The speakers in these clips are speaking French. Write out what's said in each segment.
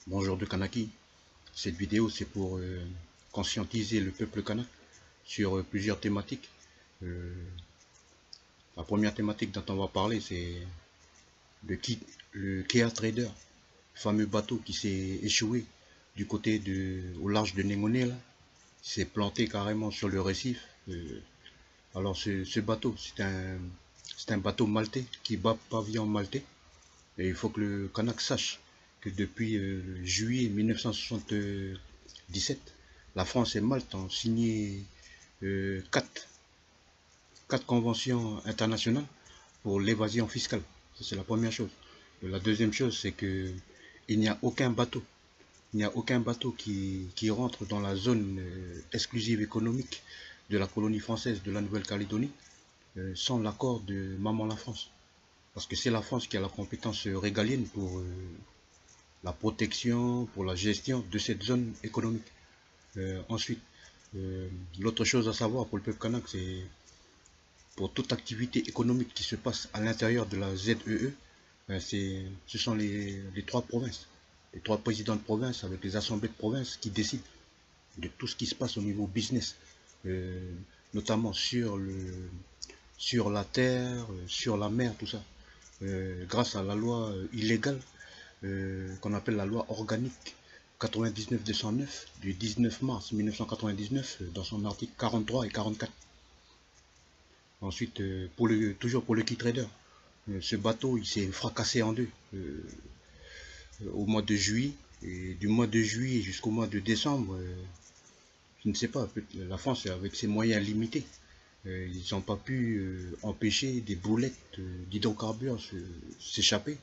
Bonjour de Kanaki. Cette vidéo c'est pour conscientiser le peuple kanak sur plusieurs thématiques. Euh, la première thématique dont on va parler c'est le Kea Trader, le fameux bateau qui s'est échoué au large de Nengoné là. Il s'est planté carrément sur le récif. Alors ce bateau c'est un bateau maltais qui bat pavillon maltais. Et il faut que le Kanak sache que depuis juillet 1977, la France et Malte ont signé quatre conventions internationales pour l'évasion fiscale. Ça, c'est la première chose. La deuxième chose, c'est que il n'y a aucun bateau, il n'y a aucun bateau qui rentre dans la zone exclusive économique de la colonie française de la Nouvelle-Calédonie sans l'accord de Maman la France. Parce que c'est la France qui a la compétence régalienne pour la protection, pour la gestion de cette zone économique. Ensuite, l'autre chose à savoir pour le peuple kanak, c'est pour toute activité économique qui se passe à l'intérieur de la ZEE, ce sont les trois provinces, les trois présidents de province avec les assemblées de province qui décident de tout ce qui se passe au niveau business, euh, notamment sur la terre, sur la mer, tout ça. Grâce à la loi illégale qu'on appelle la loi organique 99-209 du 19 mars 1999 dans son article 43 et 44. Ensuite, toujours pour le key trader, ce bateau il s'est fracassé en deux au mois de juillet. Et du mois de juillet jusqu'au mois de décembre, je ne sais pas, la France avec ses moyens limités, ils n'ont pas pu empêcher des boulettes d'hydrocarbures s'échapper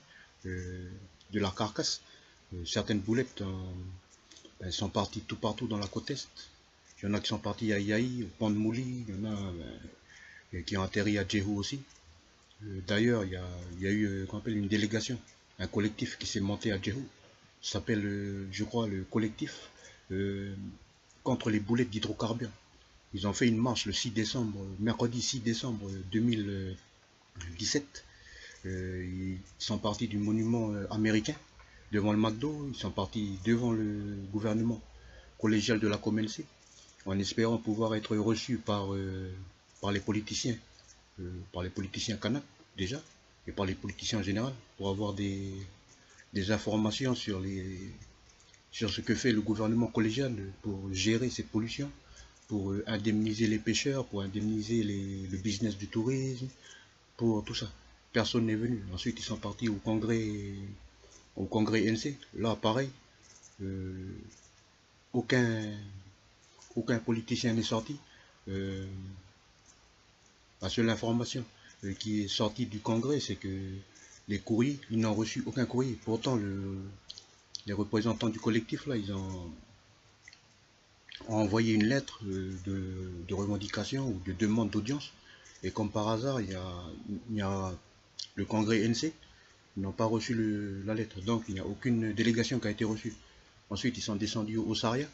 de la carcasse. Certaines boulettes elles sont parties tout partout dans la côte est. Il y en a qui sont partis à Yaï, au pont de Mouli, il y en a qui ont atterri à Djehou aussi. D'ailleurs, il y a eu qu'on appelle une délégation, un collectif qui s'est monté à Djehou. Ça s'appelle, je crois, le collectif euh, contre les boulettes d'hydrocarbures. Ils ont fait une marche le 6 décembre, mercredi 6 décembre 2017. Ils sont partis du monument américain devant le McDo, ils sont partis devant le gouvernement collégial de la COMELC en espérant pouvoir être reçus par les politiciens kanak déjà, et par les politiciens en général, pour avoir des informations sur ce que fait le gouvernement collégial pour gérer cette pollution, pour indemniser les pêcheurs, pour indemniser le business du tourisme, pour tout ça. Personne n'est venu. Ensuite, ils sont partis au congrès NC. Là, pareil, euh, aucun, aucun politicien n'est sorti. Euh, la seule information qui est sortie du congrès, c'est que les courriers, ils n'ont reçu aucun courrier. Pourtant, les représentants du collectif, là, ils ont envoyé une lettre de revendication ou de demande d'audience. Et comme par hasard, il y a le congrès NC, ils n'ont pas reçu la lettre. Donc, il n'y a aucune délégation qui a été reçue. Ensuite, ils sont descendus au Saria.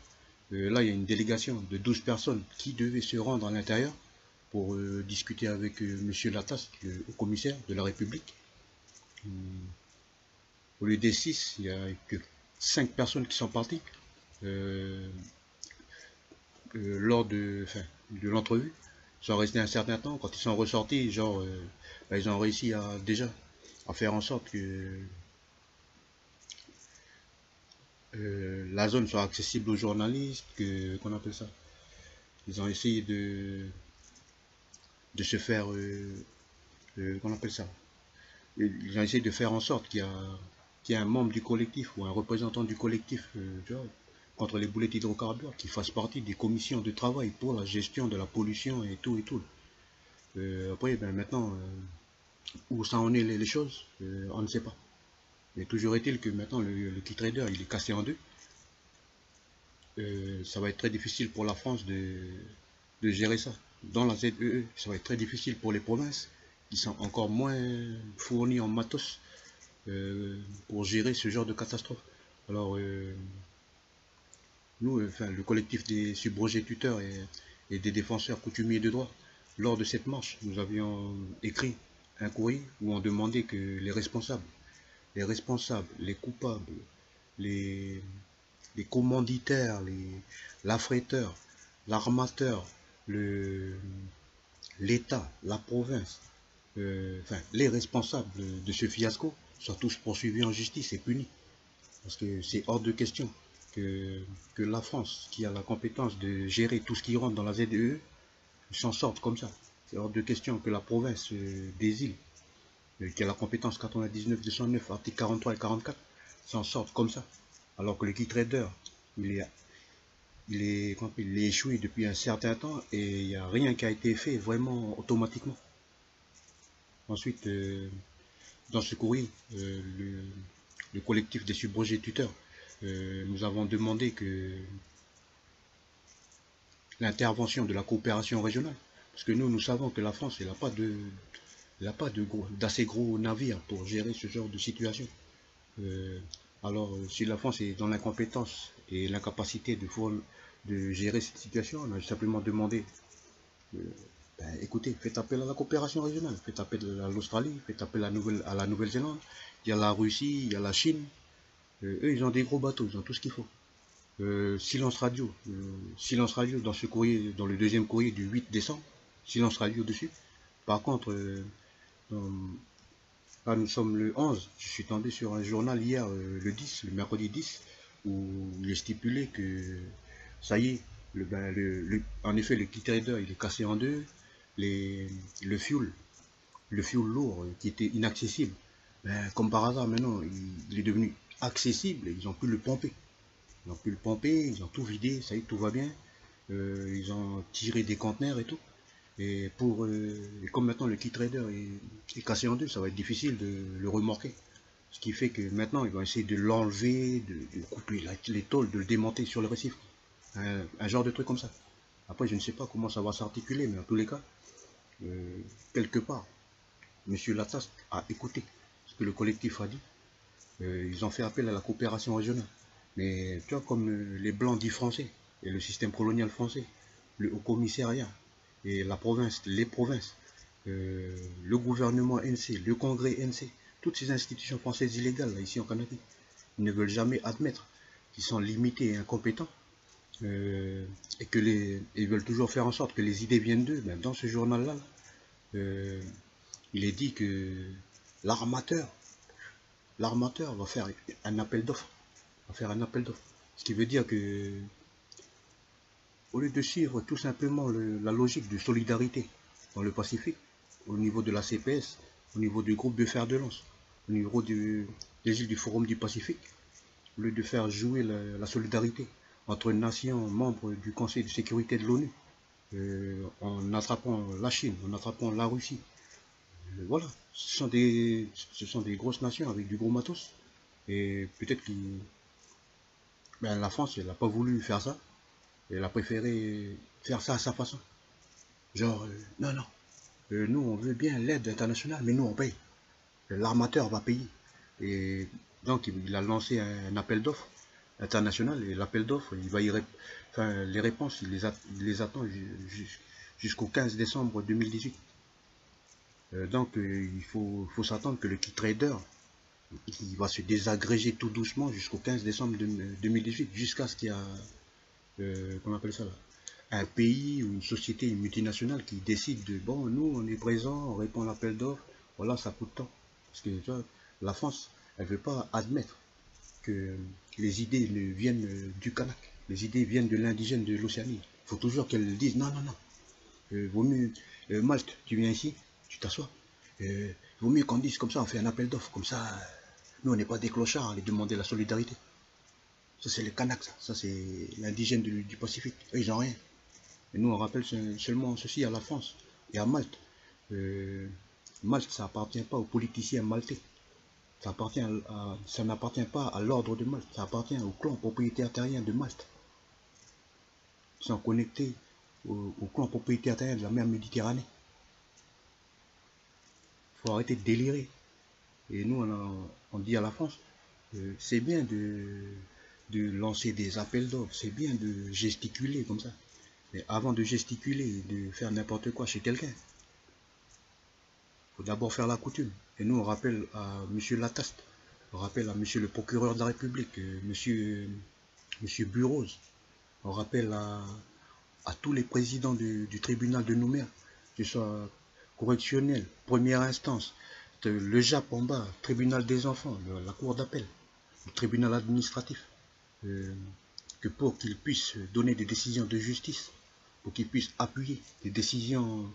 Là, il y a une délégation de 12 personnes qui devaient se rendre à l'intérieur pour discuter avec M. Latas, le commissaire de la République. Au lieu des 6, il n'y a que 5 personnes qui sont parties euh, lors de l'entrevue. Ils sont restés un certain temps. Quand ils sont ressortis, ils ont réussi à faire en sorte que la zone soit accessible aux journalistes, qu'on appelle ça. Ils ont essayé de se faire, qu'on appelle ça. Ils ont essayé de faire en sorte qu'il y ait un membre du collectif ou un représentant du collectif tu vois, contre les boulettes d'hydrocarbures qui fasse partie des commissions de travail pour la gestion de la pollution et tout et tout. Après, ben, maintenant, où ça en est les choses, on ne sait pas. Mais toujours est-il que maintenant le key trader il est cassé en deux. Ça va être très difficile pour la France de gérer ça. Dans la ZEE, ça va être très difficile pour les provinces qui sont encore moins fournies en matos pour gérer ce genre de catastrophe. Alors, nous, le collectif des subrogés tuteurs et des défenseurs coutumiers de droit, lors de cette marche, nous avions écrit un courrier où on demandait que les responsables, les coupables les, les commanditaires, l'affréteur, l'armateur, l'État, la province, enfin, les responsables de ce fiasco soient tous poursuivis en justice et punis. Parce que c'est hors de question que, que la France, qui a la compétence de gérer tout ce qui rentre dans la ZEE, s'en sorte comme ça. C'est hors de question que la province des îles, qui a la compétence 99-209, articles 43 et 44, s'en sorte comme ça. Alors que le key trader, il est échoué depuis un certain temps et il n'y a rien qui a été fait vraiment automatiquement. Ensuite, dans ce courrier, le collectif des subrogés tuteurs, nous avons demandé que l'intervention de la coopération régionale, parce que nous savons que la France, elle n'a pas d'assez gros navires pour gérer ce genre de situation. Alors, si la France est dans l'incompétence et l'incapacité de gérer cette situation, on a simplement demandé, écoutez, faites appel à la coopération régionale, faites appel à l'Australie, faites appel à la Nouvelle-Zélande, il y a la Russie, il y a la Chine, eux ils ont des gros bateaux, ils ont tout ce qu'il faut. Silence radio dans ce courrier, dans le deuxième courrier du 8 décembre, silence radio dessus. Par contre, là nous sommes le 11, je suis tombé sur un journal hier, le mercredi 10, où il est stipulé que ça y est, en effet le key trader il est cassé en deux, le fuel lourd qui était inaccessible, comme par hasard maintenant il est devenu accessible, ils ont pu le pomper. Ils ont pu le pomper, ils ont tout vidé, ça y est, tout va bien. Ils ont tiré des conteneurs et tout. Et comme maintenant le key trader est cassé en deux, ça va être difficile de le remorquer. Ce qui fait que maintenant, ils vont essayer de l'enlever, de couper les tôles, de le démonter sur le récif. Un genre de truc comme ça. Après, je ne sais pas comment ça va s'articuler, mais en tous les cas, quelque part, M. Latas a écouté ce que le collectif a dit. Ils ont fait appel à la coopération régionale. Mais tu vois, comme les Blancs dits français, et le système colonial français, le Haut Commissariat, et la province, les provinces, le gouvernement NC, le Congrès NC, toutes ces institutions françaises illégales, là, ici en Canada, ils ne veulent jamais admettre qu'ils sont limités et incompétents, et ils veulent toujours faire en sorte que les idées viennent d'eux. Ben, dans ce journal-là, il est dit que l'armateur va faire un appel d'offres. Ce qui veut dire que, au lieu de suivre tout simplement la logique de solidarité dans le Pacifique, au niveau de la CPS, au niveau du groupe de fer de lance, au niveau des îles du Forum du Pacifique, au lieu de faire jouer la solidarité entre nations membres du Conseil de sécurité de l'ONU, en attrapant la Chine, en attrapant la Russie, voilà, ce sont des grosses nations avec du gros matos, et peut-être que la France, elle n'a pas voulu faire ça. Elle a préféré faire ça à sa façon. Genre, non, non, nous on veut bien l'aide internationale, mais nous on paye. L'armateur va payer. Et donc il a lancé un appel d'offres international, et l'appel d'offres, enfin, les réponses, il les attend jusqu'au 15 décembre 2018. Donc il faut s'attendre que le key trader, il va se désagréger tout doucement jusqu'au 15 décembre 2018, jusqu'à ce qu'il y a, comment on appelle ça là, un pays ou une société, une multinationale qui décide de, bon, nous on est présent, on répond à l'appel d'offres, voilà, ça coûte tant. Parce que tu vois, la France, elle ne veut pas admettre que les idées viennent du Kanak, les idées viennent de l'indigène de l'Océanie. Il faut toujours qu'elle dise, non, non, non, vaut mieux, Malte, tu viens ici, tu t'assois, vaut mieux qu'on dise comme ça, on fait un appel d'offres, comme ça, nous on n'est pas des clochards à aller demander la solidarité. Ça c'est les Kanaks, ça c'est l'indigène du Pacifique, eux ils n'ont rien. Et nous on rappelle seulement ceci à la France et à Malte. Malte, ça appartient pas aux politiciens maltais. Ça n'appartient pas à l'ordre de Malte, ça appartient au clan propriétaire terrien de Malte. Ils sont connectés au clan propriétaire terrien de la mer Méditerranée. Il faut arrêter de délirer. Et nous, on dit à la France, c'est bien de lancer des appels d'offres, c'est bien de gesticuler comme ça. Mais avant de gesticuler, de faire n'importe quoi chez quelqu'un, il faut d'abord faire la coutume. Et nous, on rappelle à M. Lataste, On rappelle à monsieur le procureur de la République, monsieur Burros. On rappelle à tous les présidents du tribunal de Nouméa, que ce soit correctionnel, première instance, le JAP en bas, tribunal des enfants, la cour d'appel, le tribunal administratif, que pour qu'ils puissent donner des décisions de justice, pour qu'ils puissent appuyer des décisions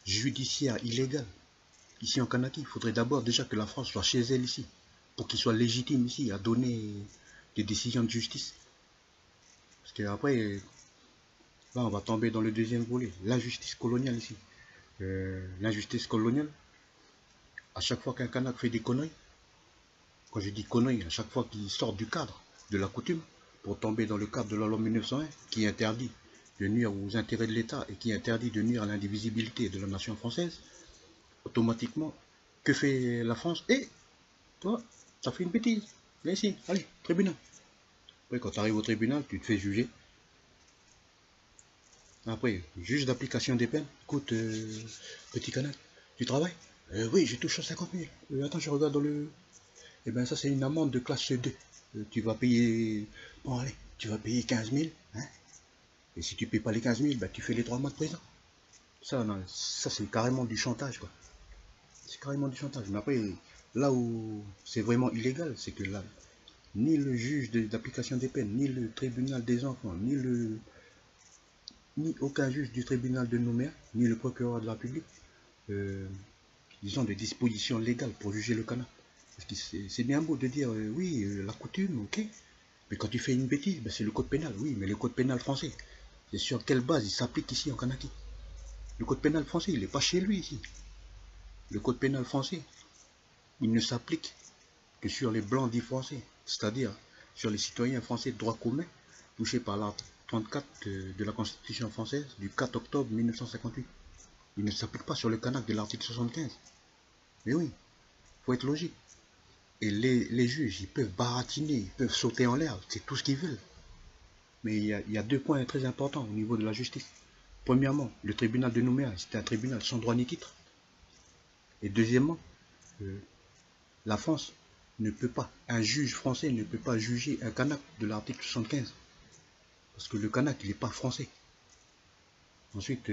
judiciaires illégales ici en Kanaki, il faudrait d'abord déjà que la France soit chez elle ici, pour qu'ils soient légitimes ici à donner des décisions de justice. Parce qu'après, là on va tomber dans le deuxième volet, l'injustice coloniale ici. L'injustice coloniale, à chaque fois qu'un Kanak fait des conneries, quand je dis conneries, à chaque fois qu'il sort du cadre de la coutume, pour tomber dans le cadre de la loi 1901, qui interdit de nuire aux intérêts de l'État et qui interdit de nuire à l'indivisibilité de la nation française, automatiquement, que fait la France? Toi, ça fait une bêtise. Viens ici, allez, tribunal. Après, quand tu arrives au tribunal, tu te fais juger. Après, juge d'application des peines. Écoute, petit canal, tu travailles? Oui, je touche 50 000. Attends, je regarde dans le... Eh bien, ça, c'est une amende de classe 2. Tu vas payer... Bon, allez, tu vas payer 15 000. Hein? Et si tu ne payes pas les 15 000, ben, tu fais les 3 mois de prison. Ça, ça c'est carrément du chantage, quoi. C'est carrément du chantage. Mais après, là où c'est vraiment illégal, c'est que là, ni le juge d'application des peines, ni le tribunal des enfants, ni aucun juge du tribunal de Nouméa, ni le procureur de la République, ils ont des dispositions légales pour juger le canard. Parce que c'est bien beau de dire, oui, la coutume, ok, mais quand tu fais une bêtise, ben, c'est le code pénal, oui, mais le code pénal français, c'est sur quelle base il s'applique ici en Kanaki? Le code pénal français, il n'est pas chez lui ici. Le code pénal français, il ne s'applique que sur les blancs dits français, c'est-à-dire sur les citoyens français de droit commun, touchés par l'article 34 de la Constitution française du 4 octobre 1958. Il ne s'applique pas sur le Kanak de l'article 75. Mais oui, il faut être logique. Et les juges, ils peuvent baratiner, ils peuvent sauter en l'air, c'est tout ce qu'ils veulent. Mais il y a deux points très importants au niveau de la justice. Premièrement, le tribunal de Nouméa, c'était un tribunal sans droit ni titre. Et deuxièmement, la France ne peut pas, un juge français ne peut pas juger un Kanak de l'article 75. Parce que le Kanak, il n'est pas français. Ensuite,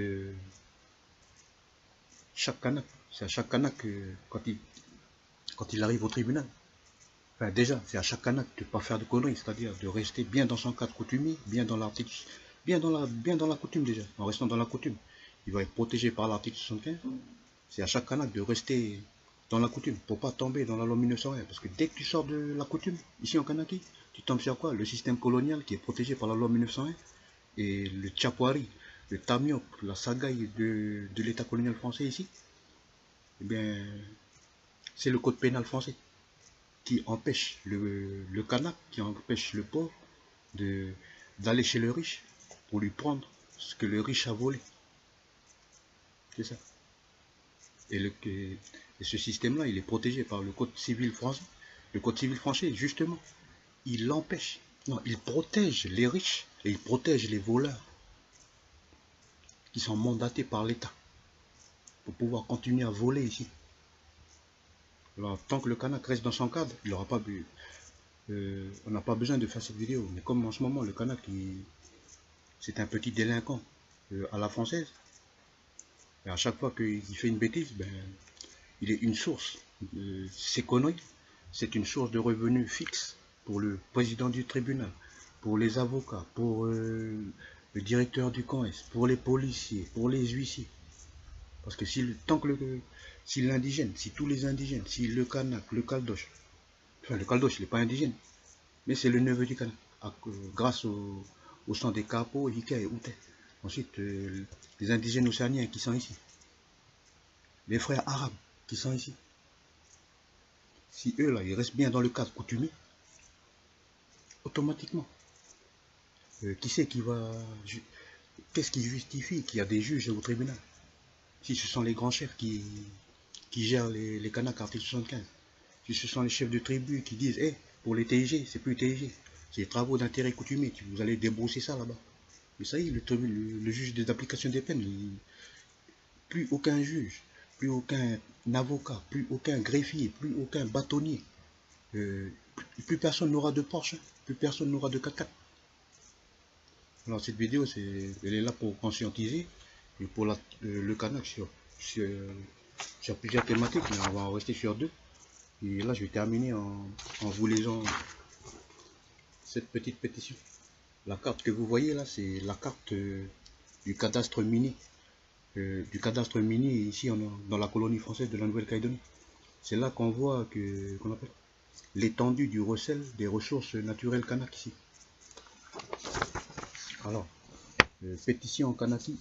chaque Kanak, c'est à chaque Kanak quand il arrive au tribunal. Enfin, déjà, c'est à chaque Kanak de ne pas faire de conneries, c'est-à-dire de rester bien dans son cadre coutumier, bien dans l'article, bien dans la coutume déjà, en restant dans la coutume. Il va être protégé par l'article 75. C'est à chaque Kanak de rester dans la coutume, pour pas tomber dans la loi 1901. Parce que dès que tu sors de la coutume, ici en Kanaki, tu tombes sur quoi? Le système colonial qui est protégé par la loi 1901 et le Tchapouari, le Tamiok, la sagaille de l'État colonial français ici. Eh bien, c'est le code pénal français qui empêche le Kanak, qui empêche le pauvre d'aller chez le riche pour lui prendre ce que le riche a volé. C'est ça. Et ce système-là, il est protégé par le Code civil français. Le Code civil français, justement, il l'empêche. Non, il protège les riches et il protège les voleurs qui sont mandatés par l'État pour pouvoir continuer à voler ici. Alors, tant que le Kanak reste dans son cadre, il n'aura pas on n'a pas besoin de faire cette vidéo. Mais comme en ce moment, le Kanak, c'est un petit délinquant à la française, et à chaque fois qu'il fait une bêtise, ben, il est une source. Ces conneries, c'est une source de revenus fixe pour le président du tribunal, pour les avocats, pour le directeur du CONES, pour les policiers, pour les huissiers. Parce que si l'indigène, si tous les indigènes, si le Kanak, le Caldoche, enfin le Caldoche il n'est pas indigène, mais c'est le neveu du Kanak, grâce au sang des Capo, Ika et Outé. Ensuite, les indigènes océaniens qui sont ici, les frères arabes qui sont ici. Si eux là, ils restent bien dans le cadre coutumier, automatiquement, qui c'est qui va... Qu'est-ce qui justifie qu'il y a des juges au tribunal? Si ce sont les grands chefs qui gèrent les Kanaks article 75. Si ce sont les chefs de tribu qui disent, hey, pour les TIG, c'est plus TIG, c'est les travaux d'intérêt coutumier, vous allez débrousser ça là-bas. Mais ça y est, le juge des applications des peines, plus aucun juge, plus aucun avocat, plus aucun greffier, plus aucun bâtonnier plus personne n'aura de Porsche, hein. Plus personne n'aura de 4x4. Alors cette vidéo, elle est là pour conscientiser et pour le Kanak sur plusieurs thématiques, mais on va en rester sur deux. Et là, je vais terminer en vous lisant cette petite pétition. La carte que vous voyez là, c'est la carte du cadastre minier. Ici dans la colonie française de la Nouvelle-Calédonie. C'est là qu'on voit qu'on appelle l'étendue du recel des ressources naturelles kanak ici. Alors, pétition kanaki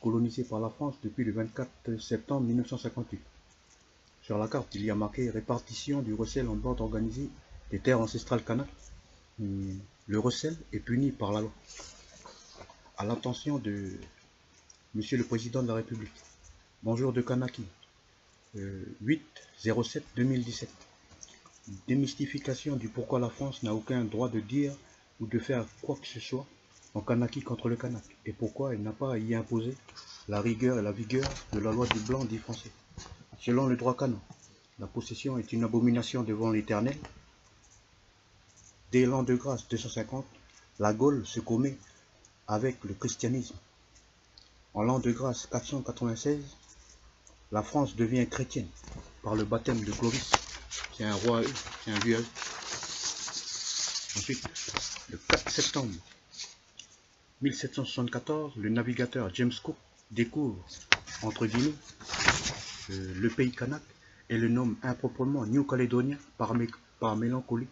colonisée par la France depuis le 24 septembre 1958. Sur la carte, il y a marqué répartition du recel en bande organisée des terres ancestrales kanak. Le recel est puni par la loi. À l'attention de Monsieur le Président de la République. Bonjour de Kanaki. 8-07-2017. Démystification du pourquoi la France n'a aucun droit de dire ou de faire quoi que ce soit en Kanaki contre le Kanak et pourquoi elle n'a pas à y imposer la rigueur et la vigueur de la loi du blanc dit français. Selon le droit canon, la possession est une abomination devant l'Éternel. Dès l'an de grâce 250, la Gaule se commet avec le christianisme. En l'an de grâce 496, la France devient chrétienne par le baptême de Clovis. C'est un roi, c'est un vieux. Ensuite, le 4 septembre 1774, le navigateur James Cook découvre, entre guillemets, le pays kanak et le nomme improprement New Calédonien par mélancolie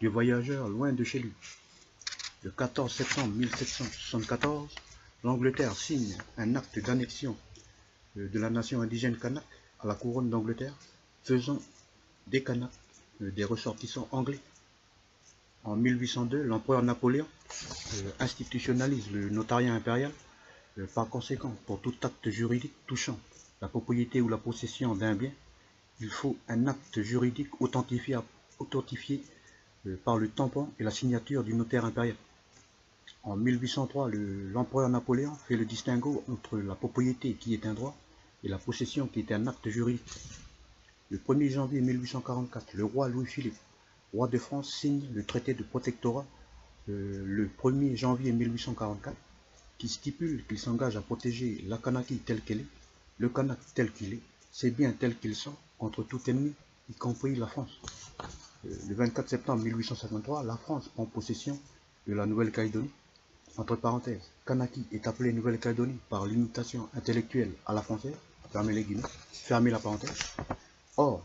du voyageur loin de chez lui. Le 14 septembre 1774, l'Angleterre signe un acte d'annexion de la nation indigène kanak à la couronne d'Angleterre, faisant des Kanaks des ressortissants anglais. En 1802, l'empereur Napoléon institutionnalise le notariat impérial. Par conséquent, pour tout acte juridique touchant la propriété ou la possession d'un bien, il faut un acte juridique authentifié par le tampon et la signature du notaire impérial. En 1803, l'empereur Napoléon fait le distinguo entre la propriété qui est un droit et la possession qui est un acte juridique. Le 1er janvier 1844, le roi Louis-Philippe, roi de France, signe le traité de protectorat le 1er janvier 1844, qui stipule qu'il s'engage à protéger la Kanaki telle qu'elle est, le Kanak tel qu'il est, ses biens tels qu'ils sont, contre tout ennemi, y compris la France. Le 24 septembre 1853, la France prend possession de la Nouvelle-Calédonie. Entre parenthèses, Kanaki est appelé Nouvelle-Calédonie par l'imitation intellectuelle à la française, fermez les guillemets, fermez la parenthèse. Or,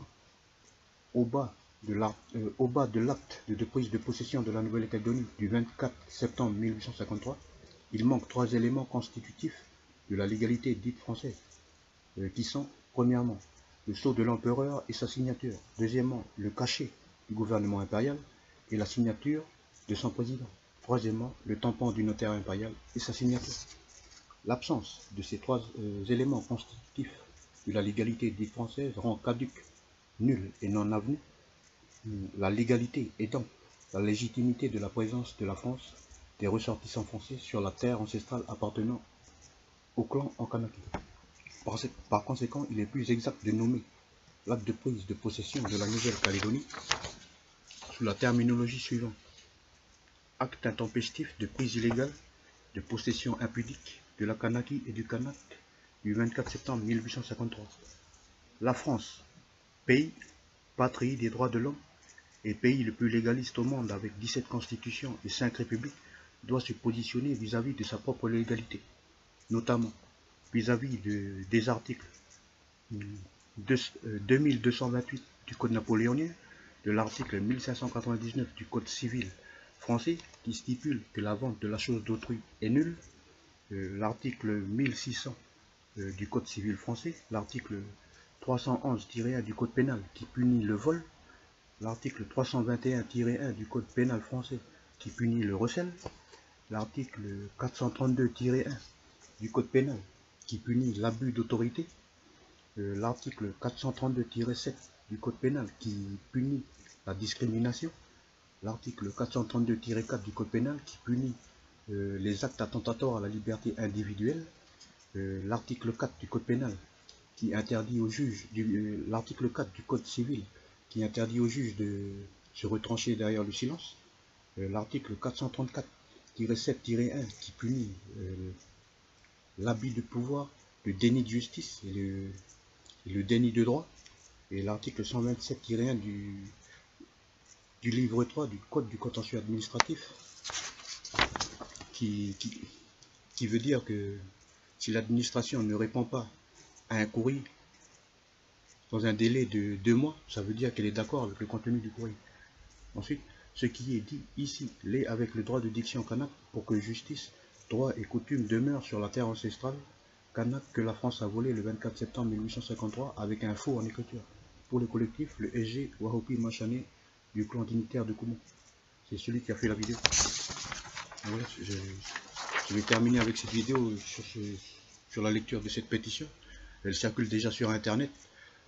au bas de l'acte de prise de possession de la Nouvelle-Calédonie du 24 septembre 1853, il manque 3 éléments constitutifs de la légalité dite française, qui sont, premièrement, le sceau de l'empereur et sa signature, deuxièmement, le cachet du gouvernement impérial et la signature de son président, troisièmement, le tampon du notaire impérial et sa signature. L'absence de ces 3 éléments constitutifs de la légalité dite française rend caduque, nulle et non avenue la légalité étant la légitimité de la présence de la France des ressortissants français sur la terre ancestrale appartenant au clan en Kanaki. Par conséquent, il est plus exact de nommer l'acte de prise de possession de la Nouvelle-Calédonie sous la terminologie suivante. Acte intempestif de prise illégale, de possession impudique de la Kanaki et du Kanak du 24 septembre 1853. La France, pays, patrie des droits de l'homme et pays le plus légaliste au monde avec 17 constitutions et 5 républiques, doit se positionner vis-à-vis de sa propre légalité, notamment vis-à-vis des articles 2228 du Code napoléonien, de l'article 1599 du Code civil français qui stipule que la vente de la chose d'autrui est nulle, l'article 1600 du Code civil français, l'article 311-1 du Code pénal qui punit le vol, l'article 321-1 du Code pénal français qui punit le recel, l'article 432-1 du Code pénal qui punit l'abus d'autorité, l'article 432-7 du Code pénal qui punit la discrimination, l'article 432-4 du Code pénal qui punit les actes attentatoires à la liberté individuelle, l'article 4 du Code pénal qui interdit aux juges, l'article 4 du Code civil qui interdit aux juges se retrancher derrière le silence. L'article 434-7-1 qui punit l'abus de pouvoir, le déni de justice et le déni de droit. Et l'article 127-1 du livre 3 du Code du contentieux administratif qui veut dire que si l'administration ne répond pas à un courrier dans un délai de 2 mois, ça veut dire qu'elle est d'accord avec le contenu du courrier. Ensuite, ce qui est dit ici l'est avec le droit de diction kanak pour que justice, droit et coutume demeurent sur la terre ancestrale kanak que la France a volé le 24 septembre 1853 avec un faux en écriture. Pour le collectif, le SG Wahopi Machané du clan dignitaire de Koumou. C'est celui qui a fait la vidéo. Voilà, je vais terminer avec cette vidéo sur la lecture de cette pétition. Elle circule déjà sur internet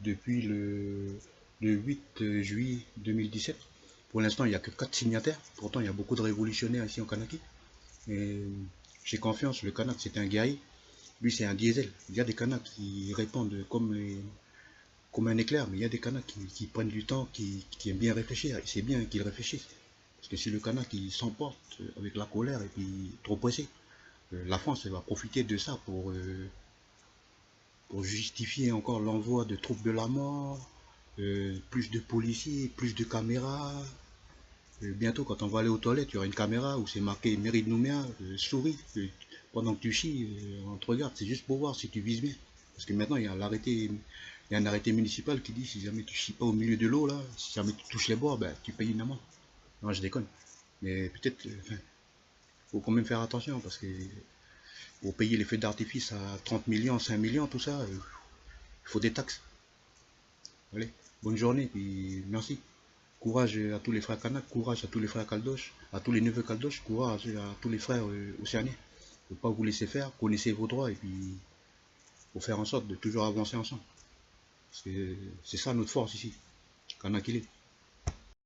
depuis le 8 juillet 2017. Pour l'instant, il n'y a que 4 signataires. Pourtant, il y a beaucoup de révolutionnaires ici en Kanaki. Et j'ai confiance, le Kanak c'est un guerrier. Lui, c'est un diesel. Il y a des Kanaks qui répondent comme un éclair, mais il y a des Kanaks qui prennent du temps, qui aiment bien réfléchir. Et c'est bien qu'ils réfléchissent. Parce que si le Kanak il s'emporte avec la colère et puis trop pressé, la France elle va profiter de ça pour justifier encore l'envoi de troupes de la mort, plus de policiers, plus de caméras. Bientôt, quand on va aller aux toilettes, il y aura une caméra où c'est marqué mairie de Nouméa, souris, pendant que tu chies, on te regarde, c'est juste pour voir si tu vises bien. Parce que maintenant, il y a un arrêté municipal qui dit si jamais tu chies pas au milieu de l'eau, là, si jamais tu touches les bords, ben, tu payes une amende. Non, je déconne. Mais peut-être, faut quand même faire attention parce que pour payer les feux d'artifice à 30 millions, 5 millions, tout ça, il faut des taxes. Allez, bonne journée, puis merci. Courage à tous les frères Kanak, courage à tous les frères Kaldosh, à tous les neveux Kaldosh, courage à tous les frères océaniens. Il ne faut pas vous laisser faire, connaissez vos droits et puis faut faire en sorte de toujours avancer ensemble. C'est ça notre force ici, Kanakilé.